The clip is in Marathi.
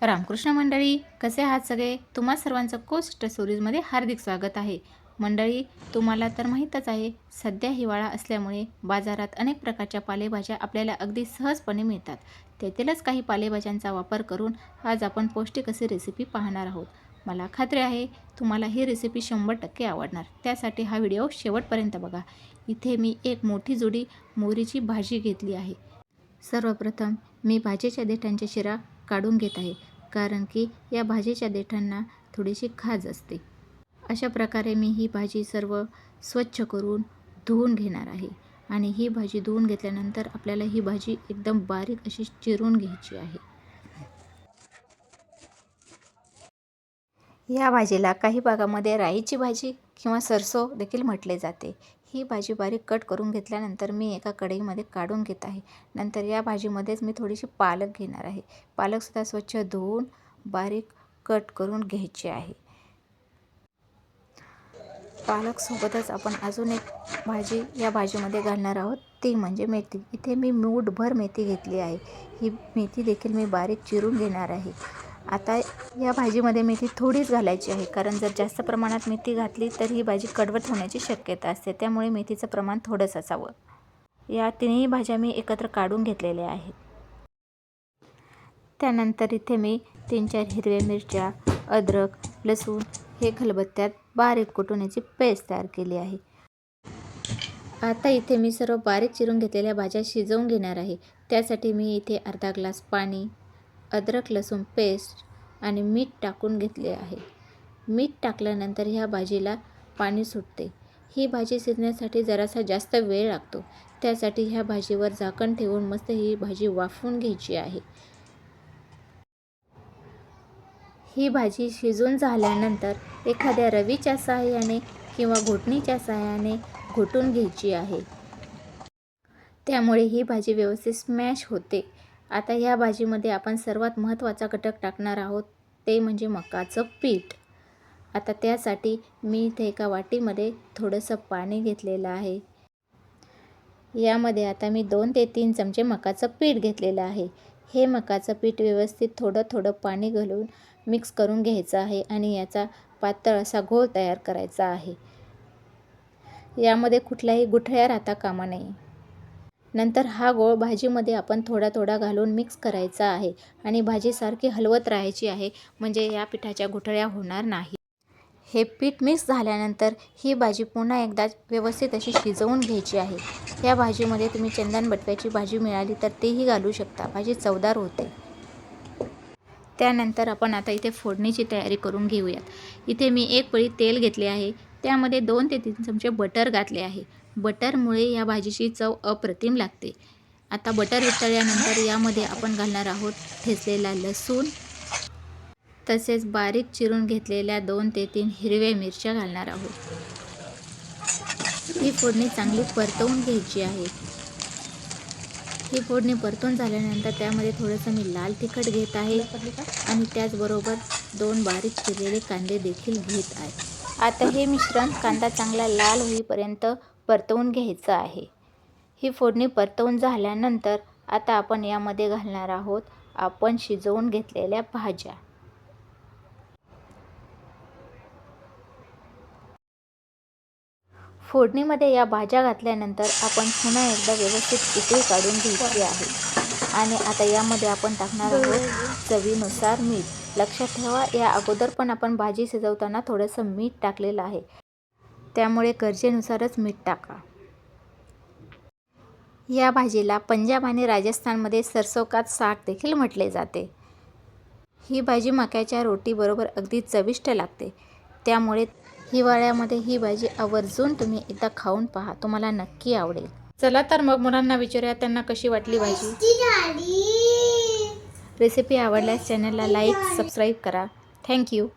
रामकृष्ण मंडळी, कसे आहात सगळे? तुम्हा सर्वांचं कोस्ट स्टोरीजमध्ये हार्दिक स्वागत आहे. मंडळी, तुम्हाला तर माहीतच आहे, सध्या हिवाळा असल्यामुळे बाजारात अनेक प्रकारच्या पालेभाज्या आपल्याला अगदी सहजपणे मिळतात. त्यातीलच काही पालेभाज्यांचा वापर करून आज आपण पौष्टिक अशी रेसिपी पाहणार आहोत. मला खात्री आहे तुम्हाला ही रेसिपी 100% आवडणार. त्यासाठी हा व्हिडिओ शेवटपर्यंत बघा. इथे मी एक मोठी जुडी मोहरीची भाजी घेतली आहे. सर्वप्रथम मी भाजीच्या देठांच्या शिरा काढून घेत आहे, कारण की या भाजीच्या देठांना थोडीशी खाज असते. अशा प्रकारे मी ही भाजी सर्व स्वच्छ करून धुवून घेणार आहे. आणि ही भाजी धुवून घेतल्यानंतर आपल्याला ही भाजी एकदम बारीक अशी चिरून घ्यायची आहे. या भाजीला काही भागामध्ये राईची भाजी किंवा सरसो देखील म्हटले जाते. ही भाजी बारीक कट करून घेतल्यानंतर मी एका कढईमध्ये काढून घेत आहे. नंतर या भाजीमध्येच मी थोडीशी पालक घेणार आहे. पालकसुद्धा स्वच्छ धुवून बारीक कट करून घ्यायची आहे. पालकसोबतच आपण अजून एक भाजी या भाजीमध्ये घालणार आहोत, ती म्हणजे मेथी. इथे मी मूठभर मेथी घेतली आहे. ही मेथी देखील मी बारीक चिरून घेणार आहे. आता या भाजीमध्ये मेथी थोडीच घालायची आहे, कारण जर जास्त प्रमाणात मेथी घातली तर ही भाजी कडवट होण्याची शक्यता असते. त्यामुळे मेथीचं प्रमाण थोडंच असावं. या तिन्ही भाज्या मी एकत्र काढून घेतलेल्या आहेत. त्यानंतर इथे मी 3-4 हिरव्या मिरच्या, अद्रक, लसूण हे खलबत्त्यात बारीक कुटून याची पेस्ट तयार केली आहे. आता इथे मी सर्व बारीक चिरून घेतलेल्या भाज्या शिजवून घेणार आहे. त्यासाठी मी इथे अर्धा ग्लास पाणी, अद्रक लसूण पेस्ट आणि मीठ टाकून घेतले आहे. मीठ टाकल्यानंतर ह्या भाजीला पाणी सुटते. ही भाजी शिजण्यासाठी जरासा जास्त वेळ लागतो. त्यासाठी ह्या भाजीवर झाकण ठेवून मस्त ही भाजी वाफवून घ्यायची आहे. ही भाजी शिजून झाल्यानंतर एखाद्या रवीच्या सहाय्याने किंवा घोटणीच्या सहाय्याने घोटून घ्यायची आहे. त्यामुळे ही भाजी व्यवस्थित स्मॅश होते. आता ह्या भाजीमध्ये आपण सर्वात महत्त्वाचा घटक टाकणार आहोत, ते म्हणजे मकाचं पीठ. आता त्यासाठी मी इथे एका वाटीमध्ये थोडंसं पाणी घेतलेलं आहे. यामध्ये आता मी 2 ते 3 चमचे मकाचं पीठ घेतलेलं आहे. हे मकाचं पीठ व्यवस्थित थोडं थोडं पाणी घालून मिक्स करून घ्यायचं आहे आणि याचा पातळ असा घोळ तयार करायचा आहे. यामध्ये कुठल्याही गुठळ्या राहता कामा नये. नंतर हा गोळ भाजीमध्ये आपण थोडा थोडा घालून मिक्स करायचा आहे आणि भाजी सारखी हलवत राहायची आहे, म्हणजे या पिठाच्या गुठळ्या होणार नाही. हे पीठ मिक्स झाल्यानंतर ही भाजी पुन्हा एकदा व्यवस्थित अशी शिजवून घ्यायची आहे. या भाजीमध्ये तुम्ही चंदन बटव्याची भाजी मिळाली तर तेही घालू शकता. भाजी चवदार होते. त्यानंतर आपण आता इथे फोडणीची तयारी करून घेऊयात. इथे मी एक पळी तेल घेतले आहे. त्यामध्ये 2 ते 3 चमचे बटर घातले आहे. बटरमुळे या भाजीची चव अप्रतिम लागते. आता बटर वितळल्यानंतर यामध्ये आपण घालणार आहोत ठेचलेला लसूण, तसेच बारीक चिरून घेतलेल्या 2 ते 3 हिरव्या मिरच्या घालणार आहोत. ही फोडणी चांगली परतवून घ्यायची आहे. ही फोडणी परतून झाल्यानंतर त्यामध्ये थोडंसं मी लाल तिखट घेत आहे आणि त्याचबरोबर 2 बारीक चिरलेले कांदे देखील घेत आहे. आता हे मिश्रण कांदा चांगला लाल होईपर्यंत परतवून घ्यायचं आहे. ही फोडणी परतवून झाल्यानंतर आता आपण यामध्ये घालणार आहोत आपण शिजवून घेतलेल्या भाज्या. फोडणीमध्ये या भाज्या घातल्यानंतर आपण पुन्हा एकदा व्यवस्थित उकळी काढून घ्यायची आहे. आणि आता यामध्ये आपण टाकणार आहोत चवीनुसार मीठ. लक्षात ठेवा, या अगोदर पण आपण भाजी शिजवताना थोडंसं मीठ टाकलेलं आहे, त्यामुळे गरजेनुसारच मीठ टाका. या भाजीला पंजाब आणि राजस्थानमध्ये सरसों का साग देखील म्हटले जाते. ही भाजी मक्याच्या रोटीबरोबर अगदी चविष्ट लागते. त्यामुळे हिवाळ्यामध्ये ही भाजी आवर्जून तुम्ही एकदा खाऊन पहा, तुम्हाला नक्की आवडेल. चला तर मग मुलांना विचारूया त्यांना कशी वाटली भाजी. रेसिपी आवडल्यास चॅनलला लाईक, सबस्क्राईब करा. थँक्यू.